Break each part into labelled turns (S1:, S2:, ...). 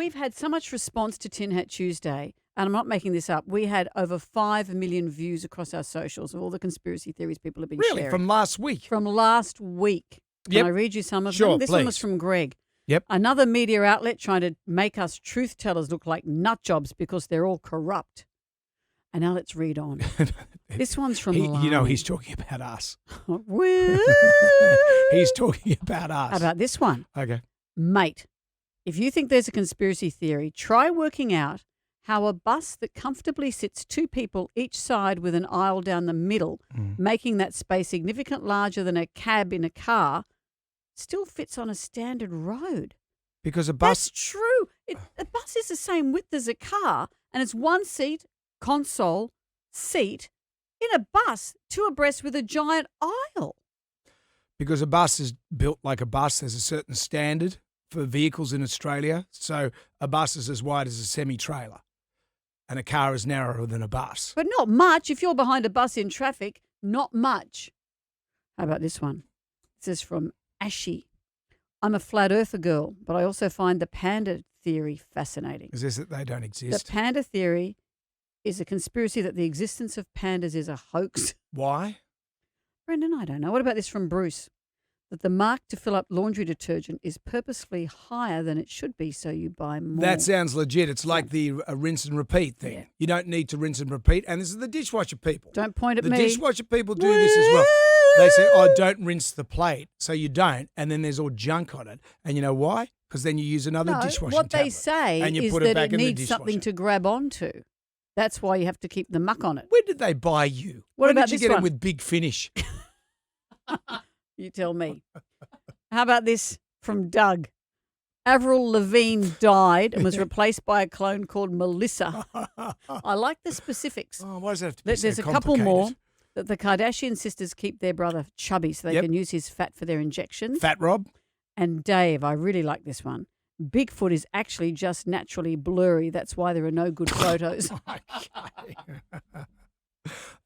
S1: we've had so much response to Tin Hat Tuesday, and I'm not making this up. We had over 5 million views across our socials of all the conspiracy theories people have been sharing.
S2: Really? From last week?
S1: From last week. Can I read you some of them? This one was from Greg.
S2: Yep.
S1: Another media outlet trying to make us truth tellers look like nut jobs because they're all corrupt. And now let's read on. This one's from
S2: he's talking about us.
S1: Woo!
S2: He's talking about us.
S1: How about this one?
S2: Okay.
S1: Mate, if you think there's a conspiracy theory, try working out how a bus that comfortably sits 2 people each side with an aisle down the middle, making that space significantly larger than a cab in a car, still fits on a standard road.
S2: Because a bus...
S1: That's true. A bus is the same width as a car, and it's 1 seat, console, seat, in a bus, 2 abreast with a giant aisle.
S2: Because a bus is built like a bus. There's a certain standard for vehicles in Australia. So a bus is as wide as a semi-trailer, and a car is narrower than a bus.
S1: But not much. If you're behind a bus in traffic, not much. How about this one? This is from Ashy. I'm a flat earther girl, but I also find the panda theory fascinating.
S2: Is this that they don't exist?
S1: The panda theory is a conspiracy that the existence of pandas is a hoax.
S2: Why?
S1: Brendan, I don't know. What about this from Bruce? That the mark to fill up laundry detergent is purposely higher than it should be, so you buy more.
S2: That sounds legit. It's like the rinse and repeat thing. Yeah. You don't need to rinse and repeat. And this is the dishwasher people.
S1: Don't point at
S2: me.
S1: The
S2: dishwasher people do this as well. They say, don't rinse the plate. So you don't. And then there's all junk on it. And you know why? Because then you use another dishwashing
S1: what
S2: tablet,
S1: they say
S2: and you
S1: is
S2: put
S1: that
S2: it back
S1: it
S2: in the
S1: needs
S2: dishwasher.
S1: something to grab onto. That's why you have to keep the muck on it.
S2: Where did they buy you?
S1: What about
S2: did you
S1: this
S2: get
S1: one?
S2: it with Big Finish?
S1: You tell me. How about this from Doug? Avril Lavigne died and was replaced by a clone called Melissa. I like the specifics.
S2: Oh, why does that have to be
S1: There's
S2: so
S1: a couple
S2: complicated?
S1: more. That the Kardashian sisters keep their brother chubby so they can use his fat for their injections.
S2: Fat Rob?
S1: And Dave, I really like this one. Bigfoot is actually just naturally blurry. That's why there are no good photos.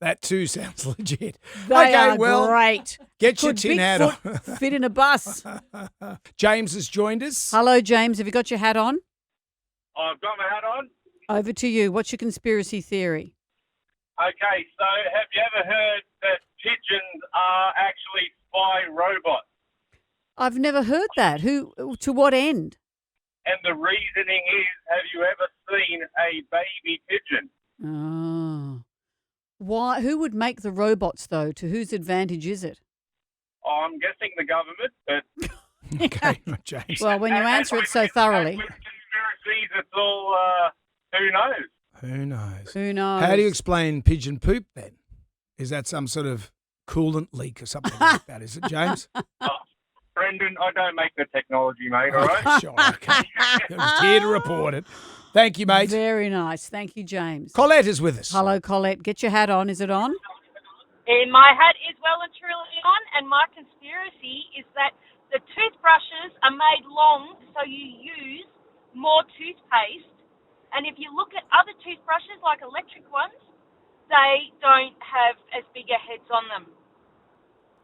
S2: That too sounds legit.
S1: They are great.
S2: Get your
S1: Could
S2: tin hat
S1: Bigfoot
S2: on.
S1: fit in a bus?
S2: James has joined us.
S1: Hello, James. Have you got your hat on?
S3: I've got my hat on.
S1: Over to you. What's your conspiracy theory?
S3: Okay, so have you ever heard that pigeons are actually spy robots?
S1: I've never heard that. Who? To what end?
S3: And the reasoning is, have you ever seen a baby pigeon?
S1: Oh. Why? Who would make the robots, though? To whose advantage is it?
S3: I'm guessing the government, but...
S2: Okay, James.
S1: Well, when you answer it so thoroughly.
S3: With conspiracies, it's all, who knows?
S2: Who knows?
S1: Who knows?
S2: How do you explain pigeon poop then? Is that some sort of coolant leak or something like that? Is it, James?
S3: Brendan, I don't make the technology, mate, all right?
S2: Sure, okay. I was here to report it. Thank you, mate.
S1: Very nice. Thank you, James.
S2: Colette is with us.
S1: Hello, Colette. Get your hat on. Is it on?
S4: And my hat is well and truly on, and my conspiracy is that the toothbrushes are made long so you use more toothpaste. And if you look at other toothbrushes, like electric ones, they don't have as big a heads on them.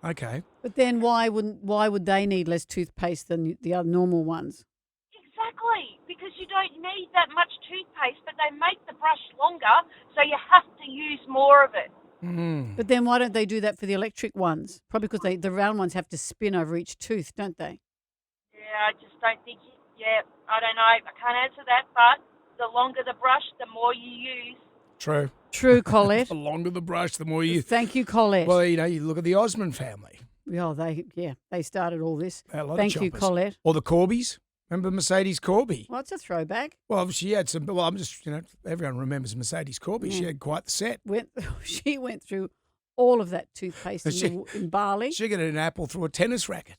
S2: Okay.
S1: But then why would they need less toothpaste than the other normal ones?
S4: Exactly, because you don't need that much toothpaste, but they make the brush longer, so you have to use more of it.
S2: Mm.
S1: But then why don't they do that for the electric ones? Probably because the round ones have to spin over each tooth, don't they?
S4: Yeah, I just don't think, I don't know. I can't answer that, but the longer the brush, the more you use.
S2: True.
S1: True, Colette.
S2: The longer the brush, the more you...
S1: Thank you, Colette.
S2: Well, you look at the Osmond family.
S1: Oh, they started all this.
S2: A lot
S1: Thank
S2: of
S1: you,
S2: choppers.
S1: Colette.
S2: Or the Corbys. Remember Mercedes Corby?
S1: Well, it's a throwback.
S2: Well, she had some... Well, I'm just, everyone remembers Mercedes Corby. She had quite the set.
S1: She went through all of that toothpaste in Bali.
S2: She got an apple through a tennis racket.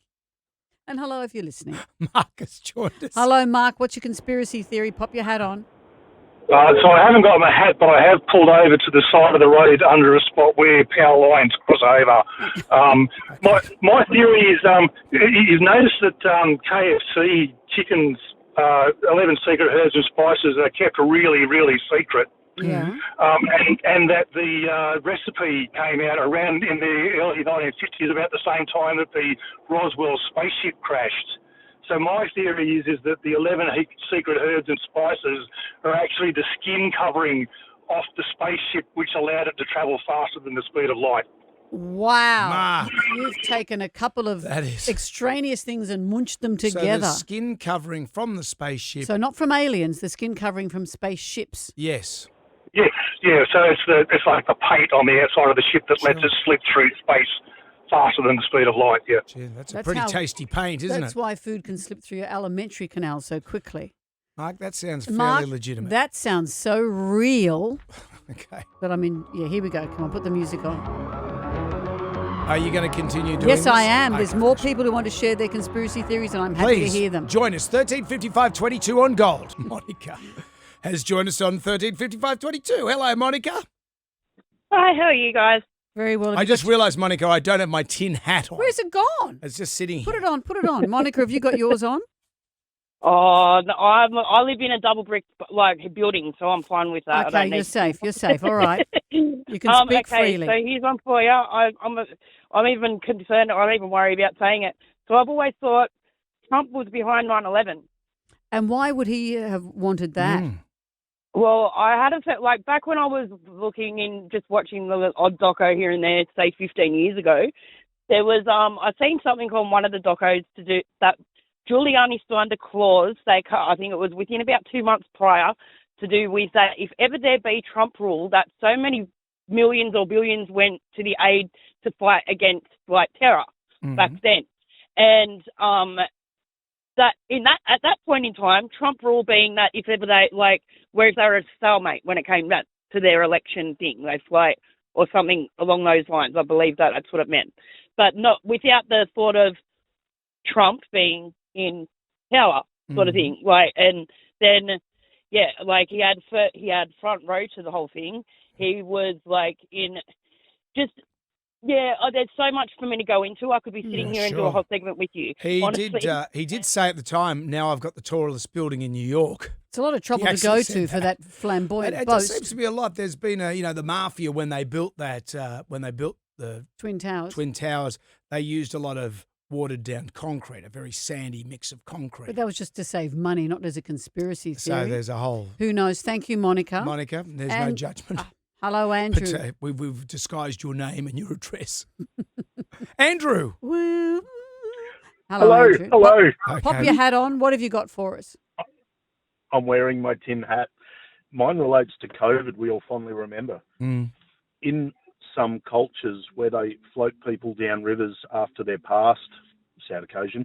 S1: And hello, if you're listening.
S2: Mark has joined us.
S1: Hello, Mark. What's your conspiracy theory? Pop your hat on.
S5: So I haven't got my hat, but I have pulled over to the side of the road under a spot where power lines cross over. My theory is, you've noticed that KFC chickens, 11 secret herbs and spices are kept really, really secret.
S1: Yeah.
S5: And that the recipe came out around in the early 1950s, about the same time that the Roswell spaceship crashed. So my theory is that the 11 secret herbs and spices are actually the skin covering off the spaceship, which allowed it to travel faster than the speed of light.
S1: Wow.
S2: Mark.
S1: You've taken a couple of
S2: That is-
S1: extraneous things and munched them
S2: So
S1: together.
S2: the skin covering from the spaceship.
S1: So not from aliens, the skin covering from spaceships.
S2: Yes.
S5: Yes, yeah. So it's like the paint on the outside of the ship that lets
S2: Sure.
S5: it slip through space faster than the speed of light. Yeah.
S2: Gee, that's a
S1: That's
S2: pretty
S1: how-
S2: tasty paint, isn't
S1: That's
S2: it?
S1: why food can slip through your alimentary canal so quickly.
S2: Mark, that sounds fairly
S1: Mark,
S2: legitimate.
S1: that sounds so real.
S2: Okay.
S1: But I mean, yeah, here we go. Come on, put the music on.
S2: Are you going to continue doing
S1: Yes,
S2: this?
S1: I am. There's
S2: Okay.
S1: more people who want to share their conspiracy theories, and I'm happy
S2: Please
S1: to hear them.
S2: join us. 135522 on Gold. Monica has joined us on 135522. Hello, Monica.
S6: Hi, how are you guys?
S1: Very well.
S2: I just realised, Monica, I don't have my tin hat on.
S1: Where's it gone?
S2: It's just sitting
S1: Put
S2: here.
S1: it on. Put it on. Monica, have you got yours on?
S6: Oh, no, I live in a double brick building, so I'm fine with that. I
S1: Okay,
S6: don't
S1: you're
S6: need-
S1: safe. You're safe. All right. You can speak
S6: okay,
S1: freely.
S6: so here's one for you. I'm even concerned. I'm even worried about saying it. So I've always thought Trump was behind 9/11.
S1: And why would he have wanted that?
S2: Mm.
S6: Well, I had a like back when I was looking in, just watching the odd doco here and there, say 15 years ago. There was I seen something on one of the docos to do that. Giuliani signed a clause. I think it was within about 2 months prior, to do with that if ever there be Trump rule, that so many millions or billions went to the aid to fight against terror back then, and that at that point in time, Trump rule being that if ever they whereas they were a stalemate when it came back to their election thing, or something along those lines. I believe that's what it meant, but not without the thought of Trump being in power, sort of thing. And then he had front row to the whole thing. He was there's so much for me to go into. I could be sitting here and do a
S2: sure.
S6: whole segment with you.
S2: He
S6: honestly.
S2: did say at the time, now I've got the tallest building in New York.
S1: It's a lot of trouble
S2: He
S1: to go
S2: actually
S1: to
S2: said
S1: for that flamboyant
S2: It
S1: boast.
S2: just seems to be a lot. There's been the mafia when they built that, the
S1: Twin Towers.
S2: Twin Towers, they used a lot of watered down concrete, a very sandy mix of concrete.
S1: But that was just to save money, not as a conspiracy
S2: So
S1: theory.
S2: there's a whole.
S1: Who knows? Thank you, Monica.
S2: Monica, there's no
S1: And-
S2: judgment.
S1: Hello, Andrew.
S2: But we've disguised your name and your address. Andrew.
S1: Woo. Hello, Andrew.
S5: Hello.
S1: Pop your hat on. What have you got for us?
S7: I'm wearing my tin hat. Mine relates to COVID, we all fondly remember.
S2: Mm.
S7: In some cultures where they float people down rivers after they're passed, sad occasion,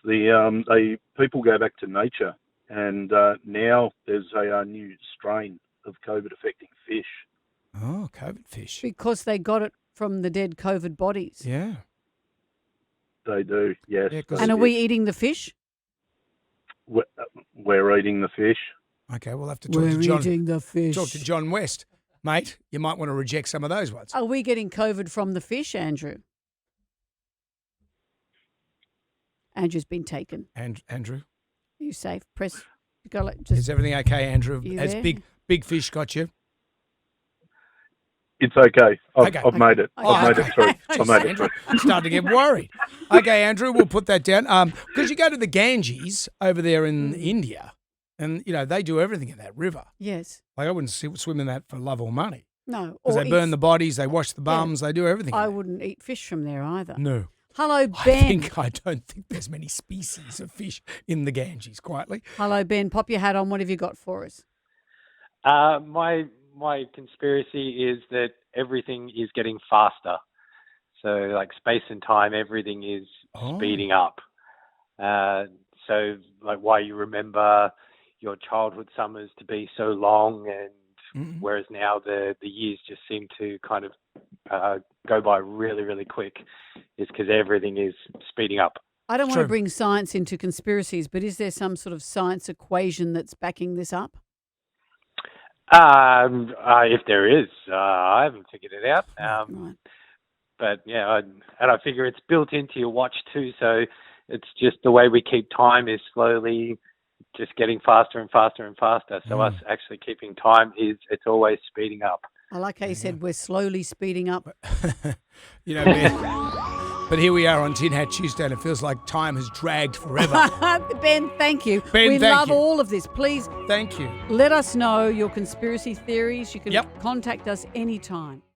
S7: people go back to nature, and now there's a new strain of COVID affecting fish.
S2: Oh, COVID fish.
S1: Because they got it from the dead COVID bodies.
S2: Yeah.
S7: They do, yes.
S2: Yeah, 'cause-
S7: they
S1: And are
S7: do.
S1: we eating the fish?
S7: We're eating the fish.
S2: Okay, we'll have to talk to John.
S1: eating the fish.
S2: Talk to John West, mate. You might want to reject some of those ones.
S1: Are we getting COVID from the fish, Andrew? Andrew's been taken.
S2: And Andrew,
S1: Are you safe? Press. Go. Just.
S2: is everything okay, Andrew?
S1: You
S2: Has
S1: there?
S2: big fish got you?
S7: It's okay.
S2: Okay.
S7: I've made it.
S1: Okay.
S7: I've made
S1: Okay.
S7: it through. I've made it
S2: Andrew,
S7: through.
S2: I'm starting to get worried. Okay, Andrew, we'll put that down. Because you go to the Ganges over there in India, and they do everything in that river.
S1: Yes.
S2: Like I wouldn't swim in that for love or money.
S1: No.
S2: Because
S1: Or
S2: they burn
S1: eat-
S2: the bodies, they wash the bums, they do everything.
S1: I
S2: in there.
S1: wouldn't eat fish from there either.
S2: No.
S1: Hello, Ben.
S2: I don't think there's many species of fish in the Ganges, quietly.
S1: Hello, Ben. Pop your hat on. What have you got for us?
S8: My conspiracy is that everything is getting faster. So like space and time, everything is speeding up. So like why you remember your childhood summers to be so long, and whereas now the years just seem to kind of go by really, really quick, is because everything is speeding up.
S1: I don't want
S2: True.
S1: to bring science into conspiracies, but is there some sort of science equation that's backing this up?
S8: If there is, I haven't figured it out.
S1: Right.
S8: But yeah, I figure it's built into your watch too. So it's just the way we keep time is slowly just getting faster and faster and faster. So us actually keeping time it's always speeding up.
S1: I like how you said we're slowly speeding up.
S2: Ben, But here we are on Tin Hat Tuesday, and it feels like time has dragged forever.
S1: Ben, thank you.
S2: Ben,
S1: we
S2: thank
S1: love
S2: you.
S1: all of this. Please
S2: Thank you.
S1: let us know your conspiracy theories. You can
S2: Yep.
S1: contact us anytime.